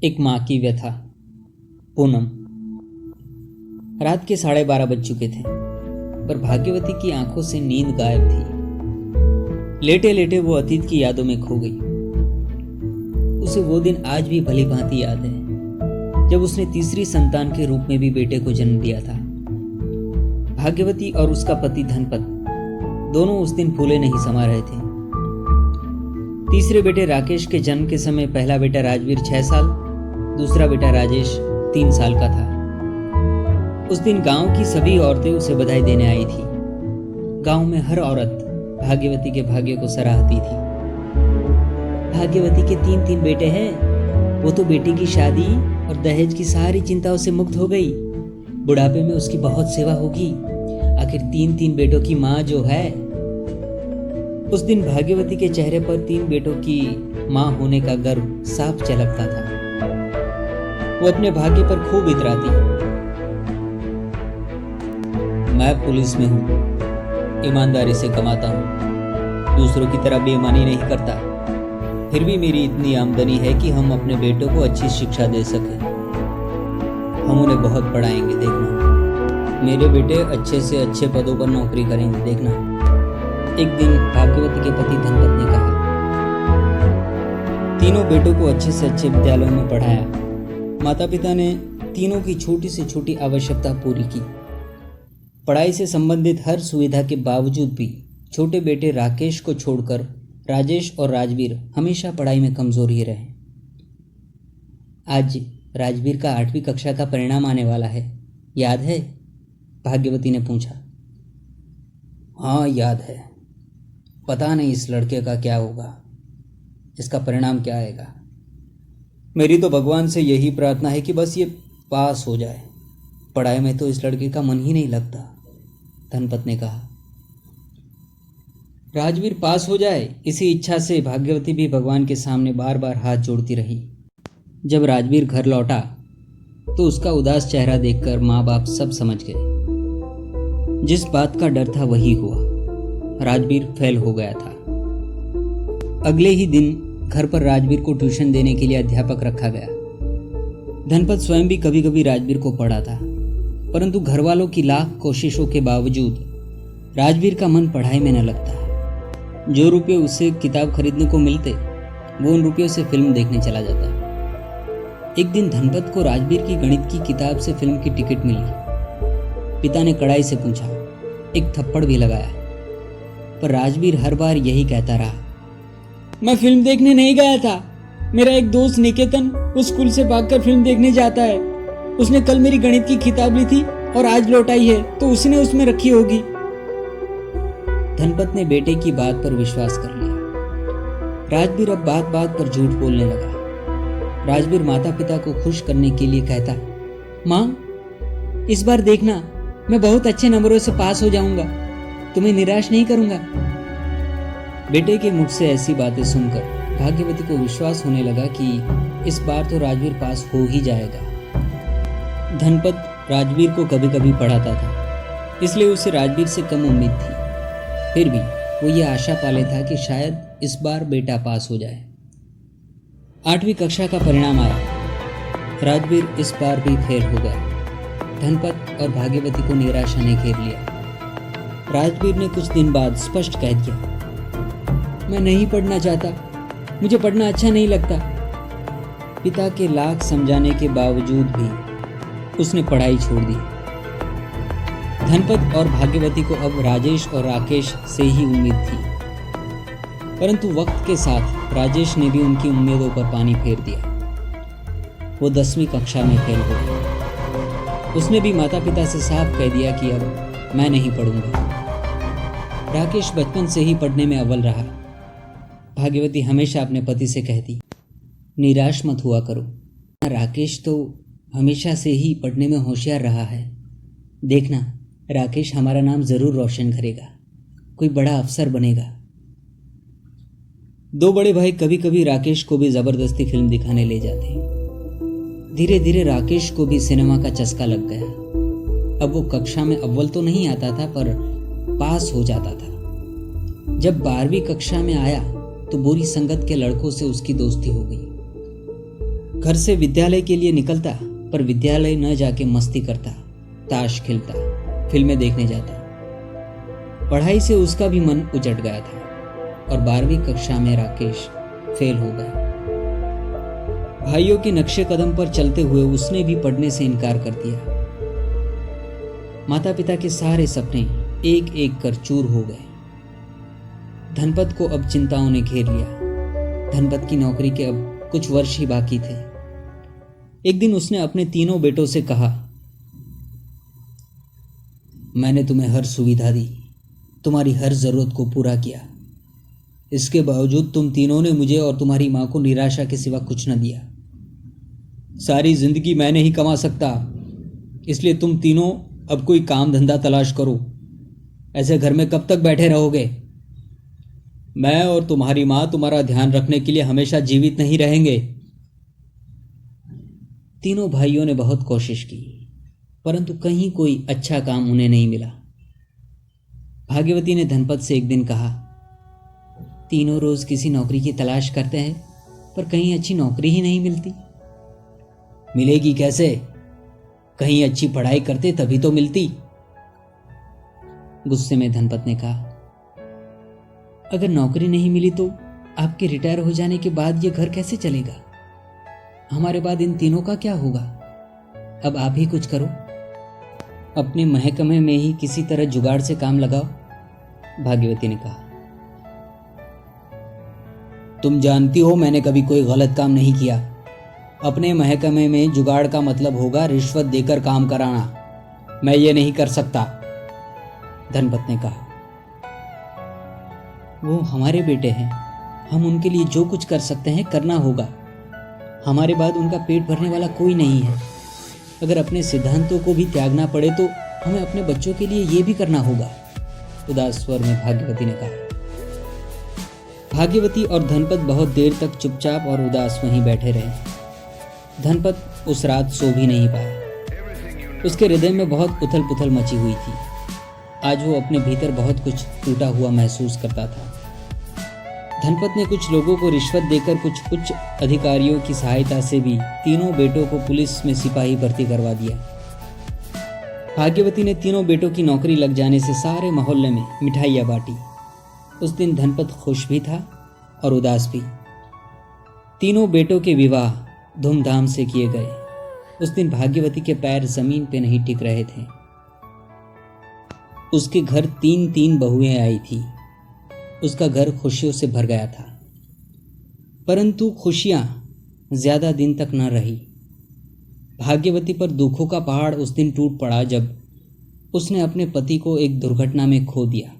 एक माँ की व्यथा। पूनम। रात के 12:30 बज चुके थे, पर भाग्यवती की आंखों से नींद गायब थी। लेटे लेटे वो अतीत की यादों में खो गई। उसे वो दिन आज भी भली भांति याद है, जब उसने तीसरी संतान के रूप में भी बेटे को जन्म दिया था। भाग्यवती और उसका पति धनपत दोनों उस दिन फूले नहीं समा रहे थे। तीसरे बेटे राकेश के जन्म के समय पहला बेटा राजवीर 6 साल, दूसरा बेटा राजेश 3 साल का था। उस दिन गांव की सभी औरतें उसे बधाई देने आई थी। गांव में हर औरत भाग्यवती के भाग्य को सराहती थी। भाग्यवती के 3 बेटे हैं। वो तो बेटी की शादी और दहेज की सारी चिंताओं से मुक्त हो गई। बुढ़ापे में उसकी बहुत सेवा होगी। आखिर 3 बेटों की माँ जो है। उस दिन भाग्यवती के चेहरे पर 3 बेटों की माँ होने का गर्व साफ झलकता था। वो अपने भाग्य पर खूब इतराती। मैं पुलिस में हूँ, ईमानदारी से कमाता हूँ, दूसरों की तरह बेईमानी नहीं करता। फिर भी मेरी इतनी आमदनी है कि हम अपने बेटों को अच्छी शिक्षा दे सकें। हम उन्हें बहुत पढ़ाएंगे, देखना। मेरे बेटे अच्छे से अच्छे पदों पर नौकरी करेंगे, देखना। एक दिन भाग्यवती के पति धनपत ने कहा। तीनों बेटों को अच्छे से अच्छे विद्यालयों में पढ़ाया। माता पिता ने तीनों की छोटी से छोटी आवश्यकता पूरी की। पढ़ाई से संबंधित हर सुविधा के बावजूद भी छोटे बेटे राकेश को छोड़कर राजेश और राजवीर हमेशा पढ़ाई में कमजोर ही रहे। आज राजवीर का 8वीं कक्षा का परिणाम आने वाला है, याद है? भाग्यवती ने पूछा। हाँ, याद है। पता नहीं इस लड़के का क्या होगा, इसका परिणाम क्या आएगा। मेरी तो भगवान से यही प्रार्थना है कि बस ये पास हो जाए। पढ़ाई में तो इस लड़के का मन ही नहीं लगता, धनपत ने कहा। राजवीर पास हो जाए, इसी इच्छा से भाग्यवती भी भगवान के सामने बार बार हाथ जोड़ती रही। जब राजवीर घर लौटा तो उसका उदास चेहरा देखकर माँ बाप सब समझ गए। जिस बात का डर था वही हुआ। राजवीर फेल हो गया था। अगले ही दिन घर पर राजवीर को ट्यूशन देने के लिए अध्यापक रखा गया। धनपत स्वयं भी कभी कभी राजवीर को पढ़ाता, परंतु घर वालों की लाख कोशिशों के बावजूद राजवीर का मन पढ़ाई में न लगता। जो रुपये उसे किताब खरीदने को मिलते, वो उन रुपयों से फिल्म देखने चला जाता। एक दिन धनपत को राजवीर की गणित की किताब से फिल्म की टिकट मिली। पिता ने कड़ाई से पूछा, एक थप्पड़ भी लगाया, पर राजवीर हर बार यही कहता रहा, मैं फिल्म देखने नहीं गया था। मेरा एक दोस्त निकेतन उस स्कूल से भागकर फिल्म देखने जाता है। उसने कल मेरी गणित की किताब ली थी और आज लौटाई है, तो उसने उसमें रखी होगी। धनपत ने बेटे की बात पर विश्वास कर लिया। राजवीर अब बात बात पर झूठ बोलने लगा। राजवीर माता पिता को खुश करने के लिए कहता, माँ, इस बार देखना, मैं बहुत अच्छे नंबरों से पास हो जाऊंगा, तुम्हें निराश नहीं करूंगा। बेटे के मुख से ऐसी बातें सुनकर भाग्यवती को विश्वास होने लगा कि इस बार तो राजवीर पास हो ही जाएगा। धनपत राजवीर को कभी कभी पढ़ाता था, इसलिए उसे राजवीर से कम उम्मीद थी। फिर भी वो ये आशा पाले था कि शायद इस बार बेटा पास हो जाए। 8वीं कक्षा का परिणाम आया। राजवीर इस बार भी फेल हो गया। धनपत और भाग्यवती को निराशा ने घेर लिया। राजवीर ने कुछ दिन बाद स्पष्ट कह दिया, मैं नहीं पढ़ना चाहता, मुझे पढ़ना अच्छा नहीं लगता। पिता के लाख समझाने के बावजूद भी उसने पढ़ाई छोड़ दी। धनपत और भाग्यवती को अब राजेश और राकेश से ही उम्मीद थी, परंतु वक्त के साथ राजेश ने भी उनकी उम्मीदों पर पानी फेर दिया। वो 10वीं कक्षा में फेल हो गया। उसने भी माता पिता से साफ कह दिया कि अब मैं नहीं पढ़ूंगा। राकेश बचपन से ही पढ़ने में अव्वल रहा। भाग्यवती हमेशा अपने पति से कहती, निराश मत हुआ करो, राकेश तो हमेशा से ही पढ़ने में होशियार रहा है। देखना, राकेश हमारा नाम जरूर रोशन करेगा, कोई बड़ा अफसर बनेगा। 2 बड़े भाई कभी कभी राकेश को भी जबरदस्ती फिल्म दिखाने ले जाते। धीरे धीरे राकेश को भी सिनेमा का चस्का लग गया। अब वो कक्षा में अव्वल तो नहीं आता था, पर पास हो जाता था। जब 12वीं कक्षा में आया तो बुरी संगत के लड़कों से उसकी दोस्ती हो गई। घर से विद्यालय के लिए निकलता, पर विद्यालय न जाके मस्ती करता, ताश खेलता, फिल्में देखने जाता। पढ़ाई से उसका भी मन उचट गया था और 12वीं कक्षा में राकेश फेल हो गया। भाइयों के नक्शे कदम पर चलते हुए उसने भी पढ़ने से इनकार कर दिया। माता पिता के सारे सपने एक एक कर चूर हो गए। धनपत को अब चिंताओं ने घेर लिया। धनपत की नौकरी के अब कुछ वर्ष ही बाकी थे। एक दिन उसने अपने तीनों बेटों से कहा, मैंने तुम्हें हर सुविधा दी, तुम्हारी हर जरूरत को पूरा किया। इसके बावजूद तुम तीनों ने मुझे और तुम्हारी मां को निराशा के सिवा कुछ न दिया। सारी जिंदगी मैं नहीं कमा सकता, इसलिए तुम तीनों अब कोई काम धंधा तलाश करो। ऐसे घर में कब तक बैठे रहोगे? मैं और तुम्हारी मां तुम्हारा ध्यान रखने के लिए हमेशा जीवित नहीं रहेंगे। तीनों भाइयों ने बहुत कोशिश की, परंतु कहीं कोई अच्छा काम उन्हें नहीं मिला। भाग्यवती ने धनपत से एक दिन कहा, तीनों रोज किसी नौकरी की तलाश करते हैं, पर कहीं अच्छी नौकरी ही नहीं मिलती। मिलेगी कैसे? कहीं अच्छी पढ़ाई करते तभी तो मिलती। गुस्से में धनपत ने कहा, अगर नौकरी नहीं मिली तो आपके रिटायर हो जाने के बाद ये घर कैसे चलेगा? हमारे बाद इन तीनों का क्या होगा? अब आप ही कुछ करो, अपने महकमे में ही किसी तरह जुगाड़ से काम लगाओ। भाग्यवती ने कहा, तुम जानती हो मैंने कभी कोई गलत काम नहीं किया। अपने महकमे में जुगाड़ का मतलब होगा रिश्वत देकर काम कराना। मैं ये नहीं कर सकता। धनपत ने कहा, वो हमारे बेटे हैं, हम उनके लिए जो कुछ कर सकते हैं करना होगा। हमारे बाद उनका पेट भरने वाला कोई नहीं है। अगर अपने सिद्धांतों को भी त्यागना पड़े तो हमें अपने बच्चों के लिए ये भी करना होगा, उदास स्वर में भाग्यवती ने कहा। भाग्यवती और धनपत बहुत देर तक चुपचाप और उदास वहीं बैठे रहे। धनपत उस रात सो भी नहीं पाया। उसके हृदय में बहुत उथल पुथल मची हुई थी। आज वो अपने भीतर बहुत कुछ टूटा हुआ महसूस करता था। धनपत ने कुछ लोगों को रिश्वत देकर कुछ उच्च अधिकारियों की सहायता से भी तीनों बेटों को पुलिस में सिपाही भर्ती करवा दिया। भाग्यवती ने तीनों बेटों की नौकरी लग जाने से सारे मोहल्ले में मिठाइयाँ बांटी। उस दिन धनपत खुश भी था और उदास भी। तीनों बेटों के विवाह धूमधाम से किए गए। उस दिन भाग्यवती के पैर जमीन पे नहीं टिक रहे थे। उसके घर 3-3 बहुएं आई थी। उसका घर खुशियों से भर गया था, परंतु खुशियां ज्यादा दिन तक न रही। भाग्यवती पर दुखों का पहाड़ उस दिन टूट पड़ा जब उसने अपने पति को एक दुर्घटना में खो दिया।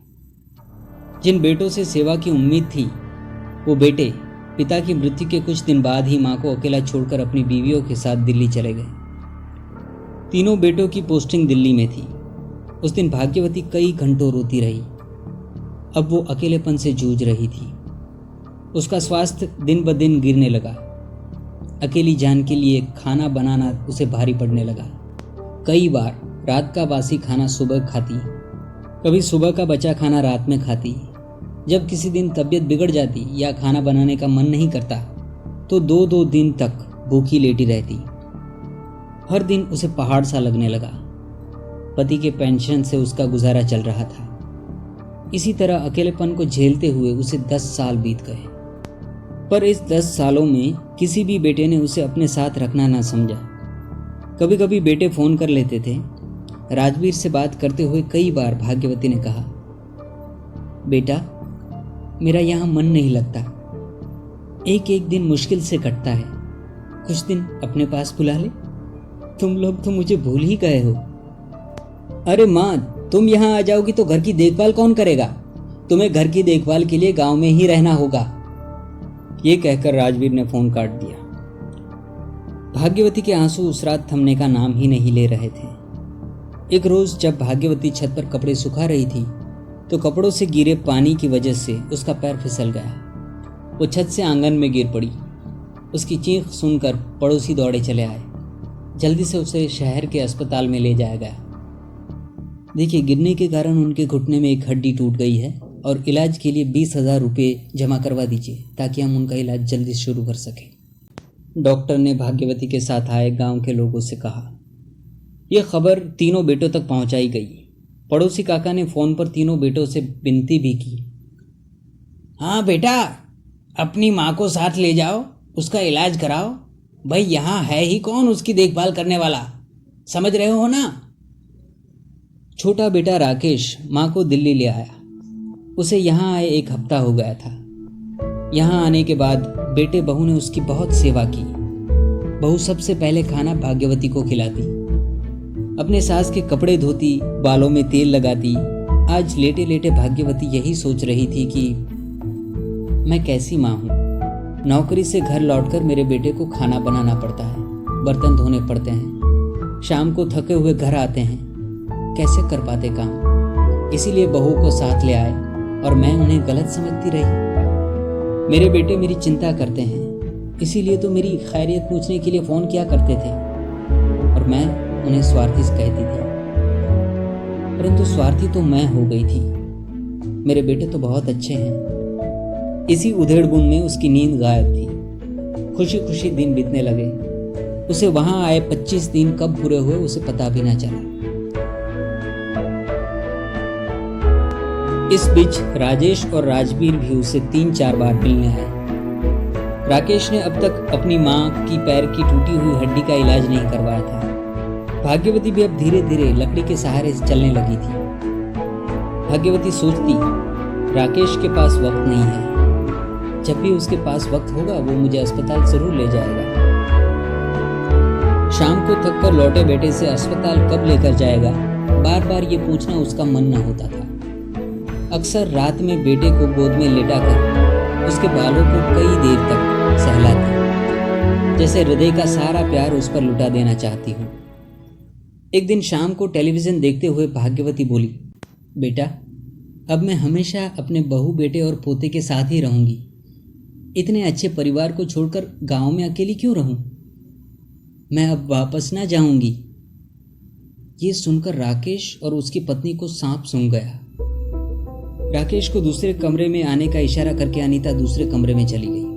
जिन बेटों से सेवा की उम्मीद थी, वो बेटे पिता की मृत्यु के कुछ दिन बाद ही मां को अकेला छोड़कर अपनी बीवियों के साथ दिल्ली चले गए। तीनों बेटों की पोस्टिंग दिल्ली में थी। उस दिन भाग्यवती कई घंटों रोती रही। अब वो अकेलेपन से जूझ रही थी। उसका स्वास्थ्य दिन ब दिन गिरने लगा। अकेली जान के लिए खाना बनाना उसे भारी पड़ने लगा। कई बार रात का बासी खाना सुबह खाती, कभी सुबह का बचा खाना रात में खाती। जब किसी दिन तबीयत बिगड़ जाती या खाना बनाने का मन नहीं करता तो 2-2 दिन तक भूखी लेटी रहती। हर दिन उसे पहाड़ सा लगने लगा। पति के पेंशन से उसका गुजारा चल रहा था। इसी तरह अकेलेपन को झेलते हुए उसे 10 साल बीत गए। पर इस 10 सालों में किसी भी बेटे ने उसे अपने साथ रखना ना समझा। कभी कभी बेटे फोन कर लेते थे। राजवीर से बात करते हुए कई बार भाग्यवती ने कहा, बेटा मेरा यहाँ मन नहीं लगता, एक एक दिन मुश्किल से कटता है, कुछ दिन अपने पास बुला ले। तुम लोग तो मुझे भूल ही गए हो। अरे माँ, तुम यहाँ आ जाओगी तो घर की देखभाल कौन करेगा? तुम्हें घर की देखभाल के लिए गांव में ही रहना होगा। ये कहकर राजवीर ने फोन काट दिया। भाग्यवती के आंसू उस रात थमने का नाम ही नहीं ले रहे थे। एक रोज जब भाग्यवती छत पर कपड़े सुखा रही थी तो कपड़ों से गिरे पानी की वजह से उसका पैर फिसल गया। वो छत से आंगन में गिर पड़ी। उसकी चीख सुनकर पड़ोसी दौड़े चले आए। जल्दी से उसे शहर के अस्पताल में ले जाया गया। देखिए, गिरने के कारण उनके घुटने में एक हड्डी टूट गई है और इलाज के लिए 20,000 रुपये जमा करवा दीजिए ताकि हम उनका इलाज जल्दी शुरू कर सकें। डॉक्टर ने भाग्यवती के साथ आए गांव के लोगों से कहा। यह खबर तीनों बेटों तक पहुंचाई गई। पड़ोसी काका ने फ़ोन पर तीनों बेटों से विनती भी की। हाँ बेटा, अपनी माँ को साथ ले जाओ, उसका इलाज कराओ। भाई यहाँ है ही कौन उसकी देखभाल करने वाला, समझ रहे हो ना। छोटा बेटा राकेश माँ को दिल्ली ले आया। उसे यहाँ आए 1 हफ्ता हो गया था। यहाँ आने के बाद बेटे बहू ने उसकी बहुत सेवा की। बहू सबसे पहले खाना भाग्यवती को खिलाती, अपने सास के कपड़े धोती, बालों में तेल लगाती। आज लेटे लेटे भाग्यवती यही सोच रही थी कि मैं कैसी माँ हूँ। नौकरी से घर लौटकर मेरे बेटे को खाना बनाना पड़ता है, बर्तन धोने पड़ते हैं, शाम को थके हुए घर आते हैं, कैसे कर पाते काम। इसीलिए बहू को साथ ले आए और मैं उन्हें गलत समझती रही। मेरे बेटे मेरी चिंता करते हैं, इसीलिए तो मेरी खैरियत पूछने के लिए फ़ोन किया करते थे और मैं उन्हें स्वार्थी कहती थी। परंतु स्वार्थी तो मैं हो गई थी। मेरे बेटे तो बहुत अच्छे हैं। इसी उधेड़-बुन में उसकी नींद गायब थी। खुशी खुशी दिन बीतने लगे। उसे वहां आए 25 दिन कब पूरे हुए उसे पता भी ना चला। इस बीच राजेश और राजवीर भी उसे 3-4 बार मिलने आए। राकेश ने अब तक अपनी माँ की पैर की टूटी हुई हड्डी का इलाज नहीं करवाया था। भाग्यवती भी अब धीरे धीरे लकड़ी के सहारे से चलने लगी थी। भाग्यवती सोचती, राकेश के पास वक्त नहीं है, जब भी उसके पास वक्त होगा वो मुझे अस्पताल जरूर ले जाएगा। शाम को थक कर लौटे बेटे से अस्पताल कब लेकर जाएगा, बार बार ये पूछना उसका मन न होता था। अक्सर रात में बेटे को गोद में लेटाकर उसके बालों को कई देर तक सहलाती, जैसे हृदय का सारा प्यार उस पर लुटा देना चाहती हूँ। एक दिन शाम को टेलीविजन देखते हुए भाग्यवती बोली, बेटा अब मैं हमेशा अपने बहू बेटे और पोते के साथ ही रहूंगी। इतने अच्छे परिवार को छोड़कर गांव में अकेली क्यों रहूं? मैं अब वापस ना जाऊंगी। ये सुनकर राकेश और उसकी पत्नी को सांप सूंघ गया। राकेश को दूसरे कमरे में आने का इशारा करके अनीता दूसरे कमरे में चली गई।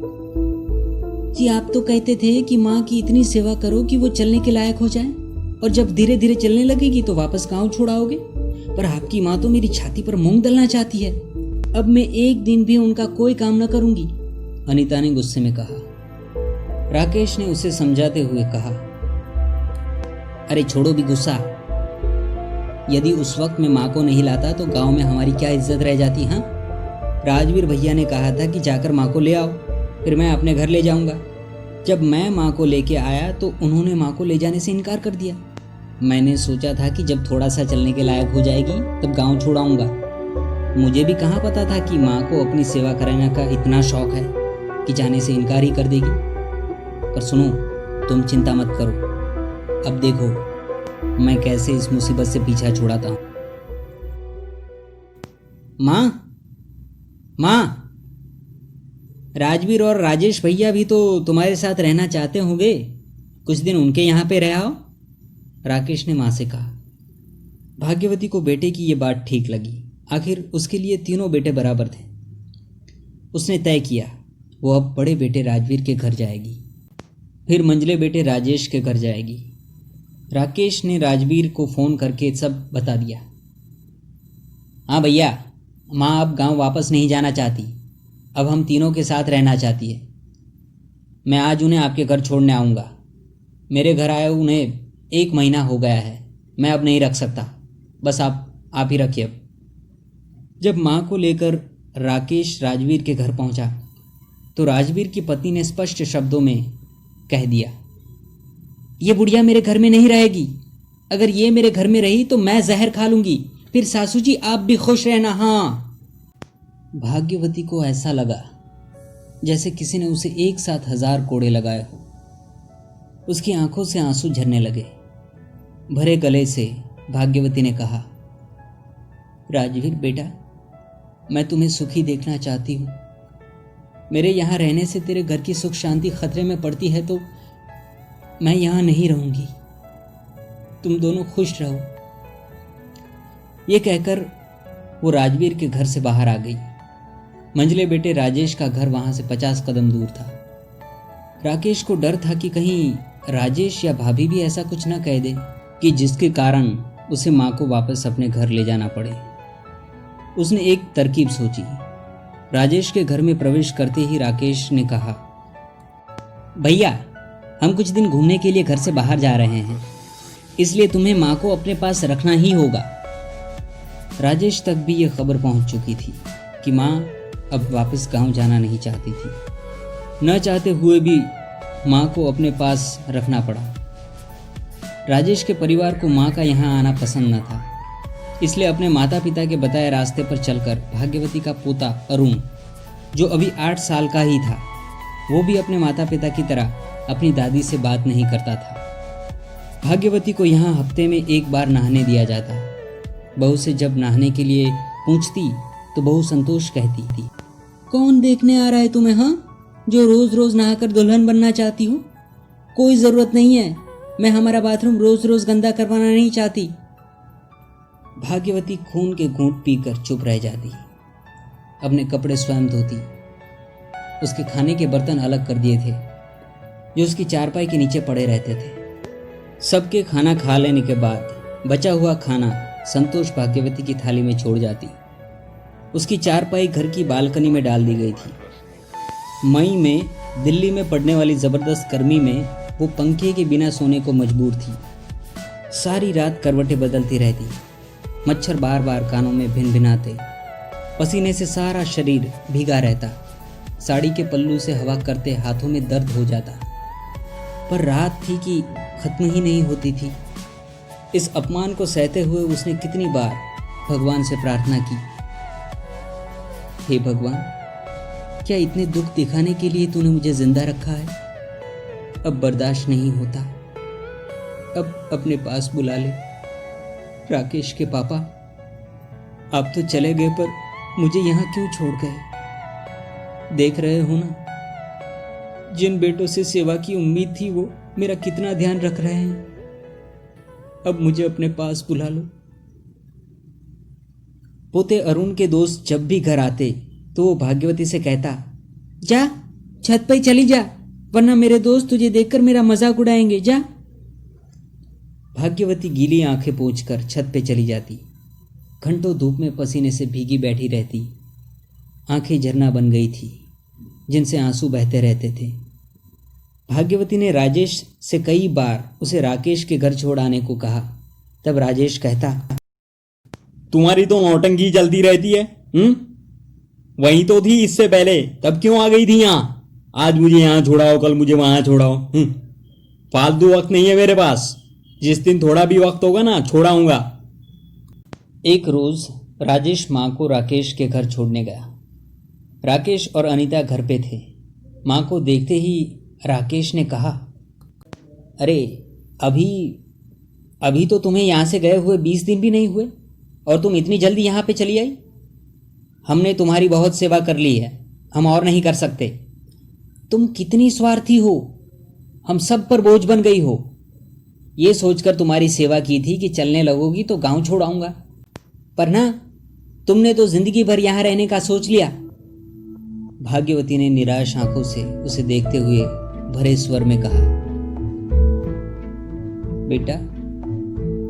जी आप तो कहते थे कि माँ की इतनी सेवा करो कि वो चलने के लायक हो जाए, और जब धीरे धीरे चलने लगेगी तो वापस गांव छोड़ाओगे। पर आपकी माँ तो मेरी छाती पर मूंग दलना चाहती है। अब मैं एक दिन भी उनका कोई काम न करूंगी, अनीता ने गुस्से में कहा। राकेश ने उसे समझाते हुए कहा, अरे छोड़ो भी गुस्सा। यदि उस वक्त मैं माँ को नहीं लाता तो गांव में हमारी क्या इज्जत रह जाती। हाँ, राजवीर भैया ने कहा था कि जाकर माँ को ले आओ, फिर मैं अपने घर ले जाऊंगा। जब मैं माँ को लेके आया तो उन्होंने माँ को ले जाने से इनकार कर दिया। मैंने सोचा था कि जब थोड़ा सा चलने के लायक हो जाएगी तब गांव छोड़ाऊंगा। मुझे भी कहाँ पता था कि माँ को अपनी सेवा कराने का इतना शौक है कि जाने से इनकार ही कर देगी। पर सुनो, तुम चिंता मत करो, अब देखो मैं कैसे इस मुसीबत से पीछा छुड़ाता हूँ। माँ, माँ, राजवीर और राजेश भैया भी तो तुम्हारे साथ रहना चाहते होंगे, कुछ दिन उनके यहाँ पे रह आओ, राकेश ने माँ से कहा। भाग्यवती को बेटे की ये बात ठीक लगी। आखिर उसके लिए तीनों बेटे बराबर थे। उसने तय किया वो अब बड़े बेटे राजवीर के घर जाएगी, फिर मंझले बेटे राजेश के घर जाएगी। राकेश ने राजवीर को फ़ोन करके सब बता दिया। हाँ भैया, माँ अब गांव वापस नहीं जाना चाहती, अब हम तीनों के साथ रहना चाहती है। मैं आज उन्हें आपके घर छोड़ने आऊँगा। मेरे घर आए उन्हें 1 महीना हो गया है, मैं अब नहीं रख सकता, बस आप ही रखिए अब। जब माँ को लेकर राकेश राजवीर के घर पहुँचा तो राजवीर की पत्नी ने स्पष्ट शब्दों में कह दिया, ये बुढ़िया मेरे घर में नहीं रहेगी। अगर ये मेरे घर में रही तो मैं जहर खा लूँगी। फिर सासू जी आप भी खुश रहना। हाँ। भाग्यवती को ऐसा लगा जैसे किसी ने उसे एक साथ 1000 कोड़े लगाए हो। उसकी आंखों से आंसू झरने लगे। भरे गले से भाग्यवती ने कहा, राजवीर बेटा, मैं तुम्हें सुखी देखना चाहती हूँ। मेरे यहाँ रहने से तेरे घर की सुख शांति खतरे में पड़ती है तो मैं यहाँ नहीं रहूँगी। तुम दोनों खुश रहो। ये कहकर वो राजवीर के घर से बाहर आ गई। मंझले बेटे राजेश का घर वहाँ से 50 कदम दूर था। राकेश को डर था कि कहीं राजेश या भाभी भी ऐसा कुछ न कह दे कि जिसके कारण उसे माँ को वापस अपने घर ले जाना पड़े। उसने एक तरकीब सोची। राजेश के घर में प्रवेश करते ही राकेश ने कहा, भैया, हम कुछ दिन घूमने के लिए घर से बाहर जा रहे हैं, इसलिए तुम्हें माँ को अपने पास रखना ही होगा। राजेश तक भी यह खबर पहुंच चुकी थी कि माँ अब वापस गांव जाना नहीं चाहती थी। न चाहते हुए भी माँ को अपने पास रखना पड़ा। राजेश के परिवार को माँ का यहाँ आना पसंद न था, इसलिए अपने माता पिता के बताए रास्ते पर चलकर भाग्यवती का पोता अरुण, जो अभी 8 साल का ही था, वो भी अपने माता पिता की तरह अपनी दादी से बात नहीं करता था। भाग्यवती को यहाँ हफ्ते में 1 बार नहाने दिया जाता। बहू से जब नहाने के लिए पूछती तो बहू संतोष कहती थी, कौन देखने आ रहा है तुम्हें, हाँ, जो रोज रोज नहाकर दुल्हन बनना चाहती हो? कोई ज़रूरत नहीं है, मैं हमारा बाथरूम रोज रोज गंदा करवाना नहीं चाहती। भाग्यवती खून के घूंट पीकर चुप रह जाती। अपने कपड़े स्वयं धोती। उसके खाने के बर्तन अलग कर दिए थे, जो उसकी चारपाई के नीचे पड़े रहते थे। सबके खाना खा लेने के बाद बचा हुआ खाना संतोष भाग्यवती की थाली में छोड़ जाती। उसकी चारपाई घर की बालकनी में डाल दी गई थी। मई में दिल्ली में पड़ने वाली ज़बरदस्त गर्मी में वो पंखे के बिना सोने को मजबूर थी। सारी रात करवटें बदलती रहती। मच्छर बार बार कानों में भिनभिनाते। पसीने से सारा शरीर भीगा रहता। साड़ी के पल्लू से हवा करते हाथों में दर्द हो जाता। पर रात थी कि खत्म ही नहीं होती थी। इस अपमान को सहते हुए उसने कितनी बार भगवान से प्रार्थना की, हे भगवान, क्या इतने दुख दिखाने के लिए तूने मुझे जिंदा रखा है? अब बर्दाश्त नहीं होता, अब अपने पास बुला ले। राकेश के पापा, आप तो चले गए, पर मुझे यहाँ क्यों छोड़ गए? देख रहे हो ना, जिन बेटों से सेवा की उम्मीद थी वो मेरा कितना ध्यान रख रहे हैं। अब मुझे अपने पास बुला लो। पोते अरुण के दोस्त जब भी घर आते तो वो भाग्यवती से कहता, जा छत पर चली जा, वरना मेरे दोस्त तुझे देखकर मेरा मजाक उड़ाएंगे, जा। भाग्यवती गीली आंखें पोंछकर छत पे चली जाती। घंटों धूप में पसीने से भीगी बैठी रहती। आंखें झरना बन गई थी, जिनसे आंसू बहते रहते थे। भाग्यवती ने राजेश से कई बार उसे राकेश के घर छोड़ आने को कहा। तब राजेश कहता, तुम्हारी तो नौटंकी चलती रहती है। वहीं तो थी इससे पहले, तब क्यों आ गई थी यहाँ? आज मुझे यहाँ छोड़ाओ, कल मुझे वहां छोड़ाओ। फालतू वक्त नहीं है मेरे पास। जिस दिन थोड़ा भी वक्त होगा ना, छोड़ाऊंगा। एक रोज राजेश माँ को राकेश के घर छोड़ने गया। राकेश और अनीता घर पे थे। माँ को देखते ही राकेश ने कहा, अरे अभी तो तुम्हें यहाँ से गए हुए 20 दिन भी नहीं हुए और तुम इतनी जल्दी यहाँ पे चली आई। हमने तुम्हारी बहुत सेवा कर ली है, हम और नहीं कर सकते। तुम कितनी स्वार्थी हो, हम सब पर बोझ बन गई हो। ये सोचकर तुम्हारी सेवा की थी कि चलने लगोगी तो गांव छोड़ आऊंगा, पर ना, तुमने तो जिंदगी भर यहाँ रहने का सोच लिया। भाग्यवती ने निराश आंखों से उसे देखते हुए भरे स्वर में कहा, बेटा,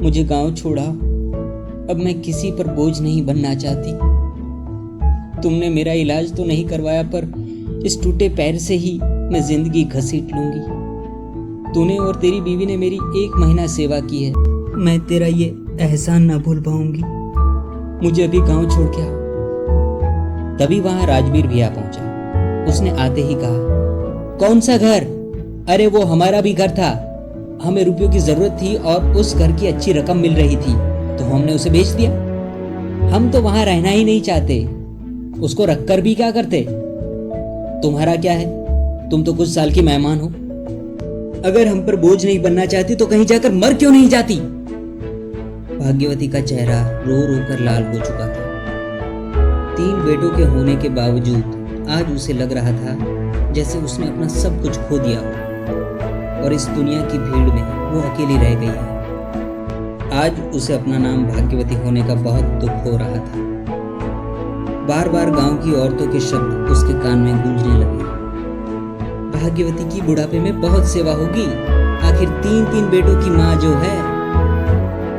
मुझे गांव छोड़ाओ, अब मैं किसी पर बोझ नहीं बनना चाहती। तुमने मेरा इलाज तो नहीं करवाया, पर इस टूटे पैर से ही मैं जिंदगी घसीट लूंगी। तूने और तेरी बीवी ने मेरी 1 महीना सेवा की है, मैं तेरा ये एहसान ना भूल पाऊंगी। मुझे अभी गांव छोड़ के आओ। तभी वहां राजवीर भैया पहुंचा। उसने आते ही कहा, कौन सा घर? अरे वो हमारा भी घर था, हमें रुपयों की जरूरत थी और उस घर की अच्छी रकम मिल रही थी तो हमने उसे बेच दिया। हम तो वहां रहना ही नहीं चाहते, उसको रखकर भी क्या करते? तुम्हारा क्या है, तुम तो कुछ साल की मेहमान हो। अगर हम पर बोझ नहीं बनना चाहती तो कहीं जाकर मर क्यों नहीं जाती? भाग्यवती का चेहरा रो रो कर लाल हो चुका था। 3 बेटों के होने के बावजूद आज उसे लग रहा था जैसे उसने अपना सब कुछ खो दिया हो और इस दुनिया की भीड़ में वो अकेली रह गई है। आज उसे अपना नाम भाग्यवती होने का बहुत दुख हो रहा था। बार बार गांव की औरतों के शब्द उसके कान में गूंजने लगे। भाग्यवती की बुढ़ापे में बहुत सेवा होगी। आखिर 3 बेटों की माँ जो है।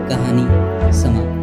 कहानी समाप्त।